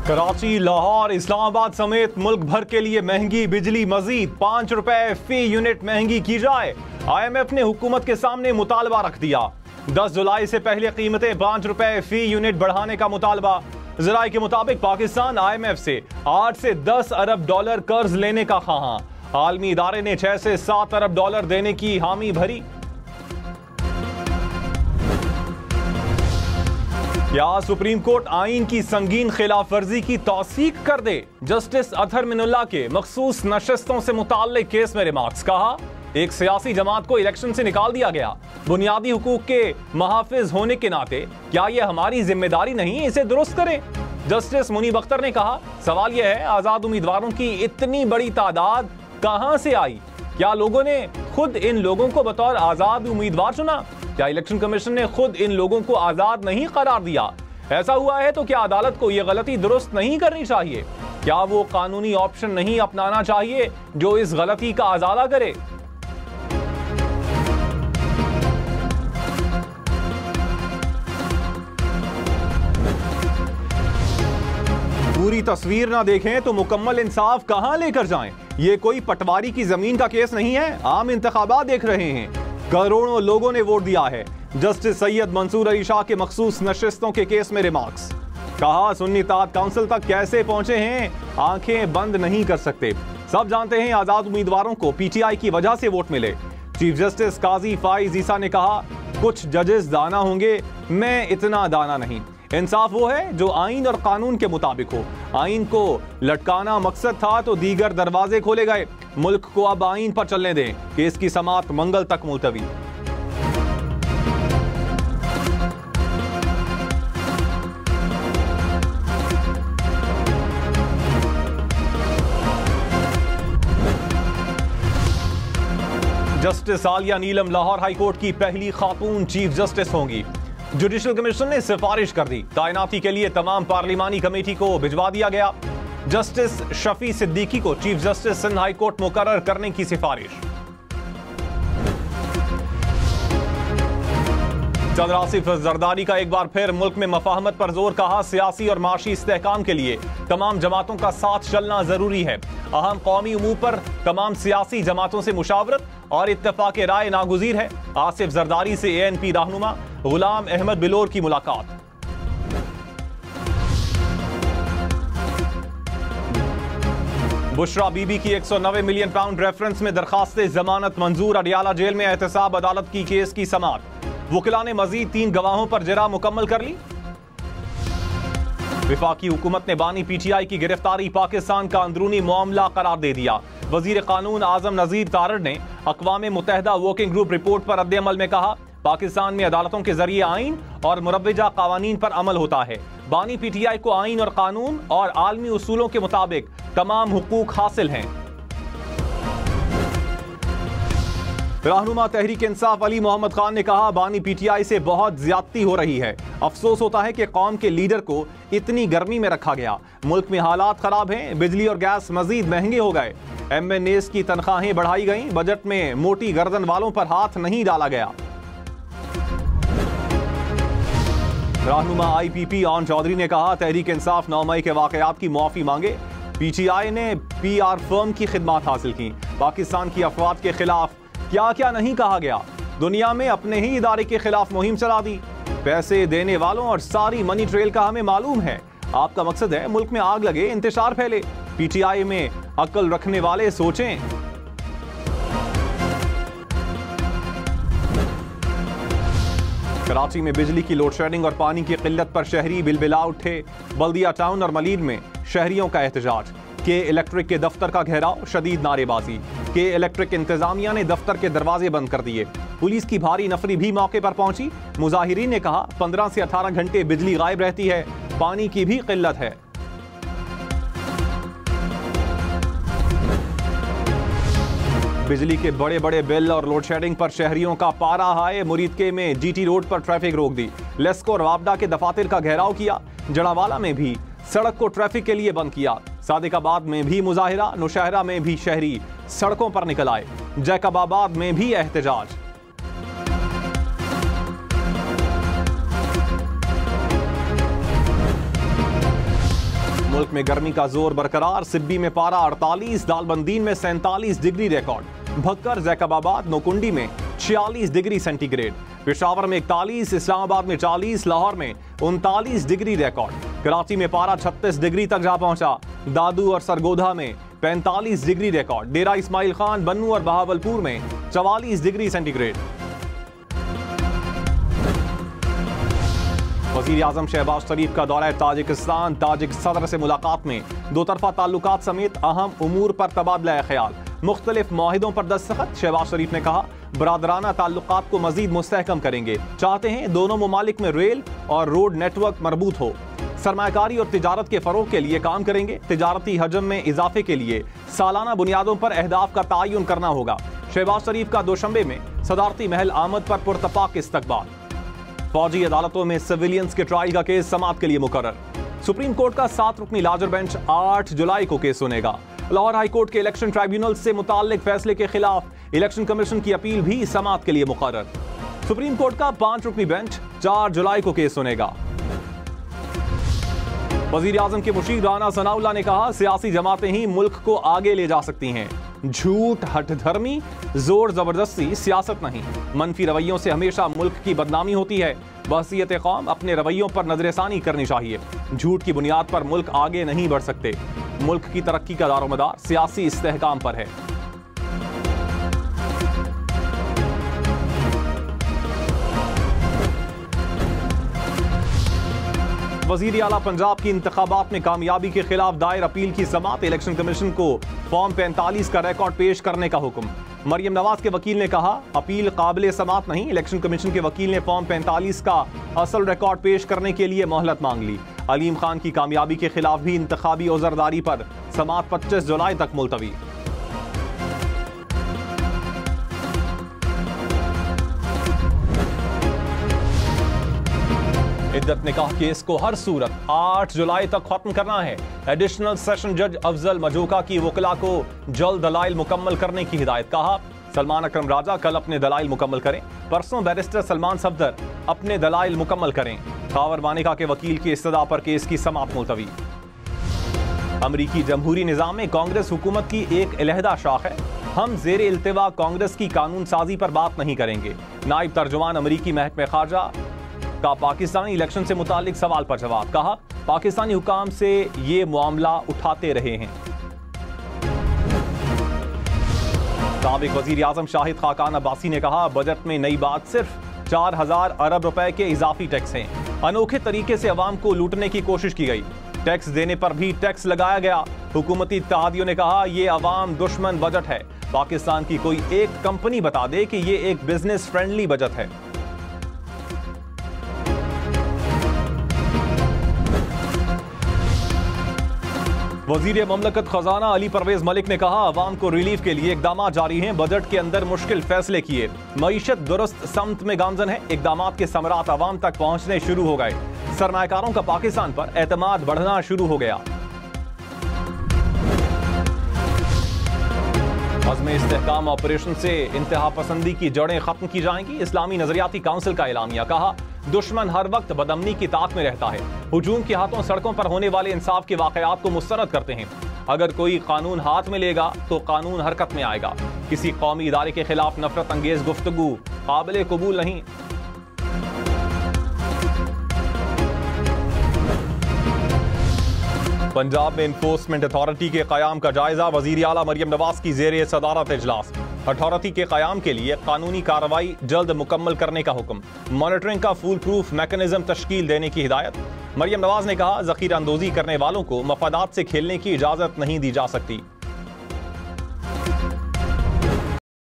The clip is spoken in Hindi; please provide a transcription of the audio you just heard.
कराची, लाहौर, इस्लामाबाद समेत मुल्क भर के लिए महंगी बिजली मजीद 5 रुपए फी यूनिट महंगी की जाए। IMF ने हुकूमत के सामने मुतालबा रख दिया। 10 जुलाई से पहले कीमतें 5 रुपए फी यूनिट बढ़ाने का मुतालबा। ज़राए के मुताबिक पाकिस्तान IMF से 8 से 10 अरब डॉलर कर्ज लेने का ख्वाहां। आलमी इदारे ने 6 से 7 अरब डॉलर देने की हामी भरी। क्या सुप्रीम कोर्ट आईन की संगीन खिलाफ वर्जी की तौसीक कर दे? जस्टिस अतहर मिनुल्लाह के मखसूस नशस्तों से मुताल्लिक केस में रिमार्क्स। कहा, एक सियासी जमात को इलेक्शन से निकाल दिया गया। बुनियादी हुकूक के मुहाफिज होने के नाते क्या यह हमारी जिम्मेदारी नहीं इसे दुरुस्त करें? जस्टिस मुनीब अख्तर ने कहा, सवाल यह है, आजाद उम्मीदवारों की इतनी बड़ी तादाद कहां से आई? क्या लोगों ने खुद इन लोगों को बतौर आजाद उम्मीदवार चुना? क्या इलेक्शन कमीशन ने खुद इन लोगों को आजाद नहीं करार दिया? ऐसा हुआ है तो क्या अदालत को यह गलती दुरुस्त नहीं करनी चाहिए? क्या वो कानूनी ऑप्शन नहीं अपनाना चाहिए जो इस गलती का अजाला करे? पूरी तस्वीर ना देखें तो मुकम्मल इंसाफ कहां लेकर जाएं? ये कोई पटवारी की जमीन का केस नहीं है। आम इंतखाबात देख रहे हैं, करोड़ों लोगों ने वोट दिया है। जस्टिस सैयद मंसूर अली शाह के मखसूस नशिस्तों के केस में रिमार्क्स। कहा, सुन्नी इत्तेहाद काउंसिल तक कैसे पहुंचे हैं, आंखें बंद नहीं कर सकते। सब जानते हैं आजाद उम्मीदवारों को PTI की वजह से वोट मिले। चीफ जस्टिस काजी फाइज ईसा ने कहा, कुछ जजेस दाना होंगे, मैं इतना दाना नहीं। इंसाफ वो है जो आइन और कानून के मुताबिक हो। आइन को लटकाना मकसद था तो दीगर दरवाजे खोले गए। मुल्क को अब आइन पर चलने दें। केस की समाअत मंगल तक मुलतवी। जस्टिस आलिया नीलम लाहौर हाई कोर्ट की पहली खातून चीफ जस्टिस होंगी। जुडिशल कमीशन ने सिफारिश कर दी। तैनाती के लिए तमाम पार्लिमानी कमेटी को भिजवा दिया गया। जस्टिस शफी सिद्दीकी को chief justice Sindh high court मुकर्रर करने की सिफारिश। सदर आसिफ जरदारी का एक बार फिर मुल्क में मफाहमत पर जोर। कहा, सियासी और माशी इस्तेहकाम के लिए तमाम जमातों का साथ चलना जरूरी है। अहम कौमी उमूर पर तमाम सियासी जमातों से मुशावरत और इत्तफाक राय नागुज़ीर है। आसिफ जरदारी से ANP रहनुमा गुलाम अहमद बिलोर की मुलाकात। बुशरा बीबी की 190 मिलियन पाउंड रेफरेंस में दरखास्त जमानत मंजूर। अडियाला जेल में एहतसाब अदालत की केस की समाअत। वकीला ने मजीद 3 गवाहों पर जरा मुकम्मल कर ली। विफाकी हुकूमत ने बानी PTI की गिरफ्तारी पाकिस्तान का अंदरूनी मामला करार दे दिया। वजीर कानून आजम नजीर तारड़ ने अक़वाम मुत्तहिदा वर्किंग ग्रुप रिपोर्ट पर रद्द-ए-अमल में कहा, पाकिस्तान में अदालतों के जरिए आइन और मुरव्वजा कावानीन पर अमल होता है। बानी PTI को आइन और कानून और आलमी उसूलों के मुताबिक तमाम हुकूक हासिल हैं। रहनुमा तहरीक इंसाफ अली मोहम्मद खान ने कहा, बानी PTI से बहुत ज्यादती हो रही है। अफसोस होता है कि कौम के लीडर को इतनी गर्मी में रखा गया। मुल्क में हालात खराब हैं, बिजली और गैस मजीद महंगे हो गए। MNAs की तनख्वाहें बढ़ाई गई। बजट में मोटी गर्दन वालों पर हाथ नहीं डाला गया। रहनुमा IPP ऑन चौधरी ने कहा, तहरीक इंसाफ 9 मई के वाकयात की मुआफी मांगे। PTI ने PR फर्म की खिदमात हासिल की। पाकिस्तान की अफवाद के खिलाफ क्या क्या नहीं कहा गया। दुनिया में अपने ही इदारे के खिलाफ मुहिम चला दी। पैसे देने वालों और सारी मनी ट्रेल का हमें मालूम है। आपका मकसद है मुल्क में आग लगे, इंतशार फैले। PTI में अक्ल रखने वाले सोचें। कराची में बिजली की लोड शेडिंग और पानी की किल्लत पर शहरी बिलबिला उठे। बल्दिया टाउन और मलीर में शहरियों का एहतजाज। के इलेक्ट्रिक के दफ्तर का घेराव, शदीद नारेबाजी। के इलेक्ट्रिक इंतजामिया ने दफ्तर के दरवाजे बंद कर दिए। पुलिस की भारी नफरी भी मौके पर पहुंची। मुजाहिरीन ने कहा, 15 से 18 घंटे बिजली गायब रहती है, पानी की भी किल्लत है। बिजली के बड़े बड़े बिल और लोड शेडिंग पर शहरियों का पारा हाय। मुरीदके में GT रोड पर ट्रैफिक रोक दी। लेस्को और वापडा के दफातर का घेराव किया। जड़ावाला में भी सड़क को ट्रैफिक के लिए बंद किया। सादिकाबाद में भी मुजाहिरा। नौशहरा में भी शहरी सड़कों पर निकल आए। जैकबाबाद में भी एहतजाज। मुल्क में गर्मी का जोर बरकरार। सिब्बी में पारा 48, दालबंदीन में 47 डिग्री रिकॉर्ड। भक्कर, जैकबाबाद, नोकुंडी में 46 डिग्री सेंटीग्रेड। पेशावर में 41, इस्लामाबाद में 40, लाहौर में 39 डिग्री रिकॉर्ड। कराची में पारा 36 डिग्री तक जा पहुंचा। दादू और सरगोधा में 45 डिग्री रिकॉर्ड। डेरा इस्माइल खान, बन्नू और बहावलपुर में 44 डिग्री सेंटीग्रेड। वज़ीर आज़म शहबाज शरीफ का दौरा ताजिकिस्तान। ताजिक सदर से मुलाकात में दो तरफा ताल्लुकात समेत अहम उमूर पर तबादला ख्याल। मुख्तलिफ मुआहिदों पर दस्तखत। शहबाज शरीफ ने कहा बरादराना ताल्लुकात को मजीद मुस्तहकम करेंगे। चाहते हैं दोनों ममालिक में रेल और रोड नेटवर्क मरबूत हो। सरमायाकारी और तिजारत के फरोग के लिए काम करेंगे। तिजारती हजम में इजाफे के लिए सालाना बुनियादों पर अहदाफ का तयन करना होगा। शहबाज शरीफ का दोशंबे में सदारती महल आमद पर पुरतपाक इस्तकबाल। फौजी अदालतों में सिविलियंस के ट्रायल का केस समाअत के लिए मुकर्रर। सुप्रीम कोर्ट का 7 रुकनी लार्जर बेंच 8 जुलाई को केस सुनेगा। लाहौर हाई कोर्ट के इलेक्शन ट्राइब्यूनल से मुताल्लिक फैसले के खिलाफ इलेक्शन कमीशन की अपील भी समाअत के लिए मुकर्रर। सुप्रीम कोर्ट का 5 रुकनी बेंच 4 जुलाई को केस सुनेगा। वजीर आजम के मुशीर राना सनाउल्लाह ने कहा सियासी जमातें ही मुल्क को आगे ले जा सकती हैं। झूठ, हठधर्मी, जोर जबरदस्ती सियासत नहीं। मनफी रवैयों से हमेशा मुल्क की बदनामी होती है। बहसीयत कौम अपने रवैयों पर नजरसानी करनी चाहिए। झूठ की बुनियाद पर मुल्क आगे नहीं बढ़ सकते। मुल्क की तरक्की का दारोमदार सियासी इस्तेहकाम पर है। वजीर आला पंजाब की इंतखाबात में कामयाबी के खिलाफ दायर अपील की समाअत। इलेक्शन कमीशन को फॉर्म 45 का रिकॉर्ड पेश करने का हुक्म। मरियम नवाज के वकील ने कहा अपील काबिल समाअत नहीं। इलेक्शन कमीशन के वकील ने फॉर्म 45 का असल रिकॉर्ड पेश करने के लिए मोहलत मांग ली। अलीम खान की कामयाबी के खिलाफ भी इंतखाबी औजरदारी पर समाअत 25 जुलाई तक मुलतवी। इद्दत ने कहा केस को हर सूरत 8 जुलाई तक खत्म करना है। एडिशनल सेशन जज अफजल मजूका की वकला को जल्द दलाइल मुकम्मल करने की हिदायत। कहा सलमान अकरम राजा कल अपने दलाइल मुकम्मल करें। परसों बैरिस्टर सलमान सफदर अपने दलाइल मुकम्मल करें। खावर मानिका के वकील की इस्तदा पर केस की समाअत मुलतवी। अमरीकी जमहूरी निज़ाम में कांग्रेस हुकूमत की एक अलहदा शाख है। हम जेर इल्तिवा कांग्रेस की कानून साजी पर बात नहीं करेंगे। नायब तर्जुमान अमरीकी महकमे खारजा का पाकिस्तानी इलेक्शन से मुतालिक सवाल पर जवाब। कहा पाकिस्तानी हुकाम से ये मामला उठाते रहे हैं। साबिक वजीर आजम शाहिद खाकान अब्बासी ने कहा बजट में नई बात सिर्फ 4000 अरब रुपए के इजाफी टैक्स हैं। अनोखे तरीके से अवाम को लूटने की कोशिश की गई। टैक्स देने पर भी टैक्स लगाया गया। हुकूमती इत्तेहादियों ने कहा यह अवाम दुश्मन बजट है। पाकिस्तान की कोई एक कंपनी बता दे कि यह एक बिजनेस फ्रेंडली बजट है। वजीर ममलकत खजाना अली परवेज मलिक ने कहा अवाम को रिलीफ के लिए इकदाम जारी हैं। बजट के अंदर मुश्किल फैसले किए। मईशत दुरुस्त समत में गामजन है। इकदामात के समरात अवाम तक पहुंचने शुरू हो गए। सरमायाकारों का पाकिस्तान पर एतमाद बढ़ना शुरू हो गया। अज़्म इस्तेहकाम ऑपरेशन से इंतहा पसंदी की जड़ें खत्म की जाएंगी। इस्लामी नजरियाती काउंसिल का एलामिया। कहा दुश्मन हर वक्त बदअमनी की ताक में रहता है। हुजूम के हाथों सड़कों पर होने वाले इंसाफ के वाकयात को मुस्तरद करते हैं। अगर कोई कानून हाथ में लेगा तो कानून हरकत में आएगा। किसी कौमी इदारे के खिलाफ नफरत अंगेज गुफ्तगू काबिल कबूल नहीं। पंजाब में इन्फोर्समेंट अथॉरिटी के क़याम का जायजा। वज़ीर आला मरियम नवाज की ज़ेरे सदारत इजलास। अथॉरिटी के क़याम के लिए कानूनी कार्रवाई जल्द मुकम्मल करने का हुक्म। मॉनिटरिंग का फुल प्रूफ मैकेनिज्म तश्कील देने की हिदायत। मरियम नवाज ने कहा ज़ख़ीरा अंदोज़ी करने वालों को मफादात से खेलने की इजाज़त नहीं दी जा सकती।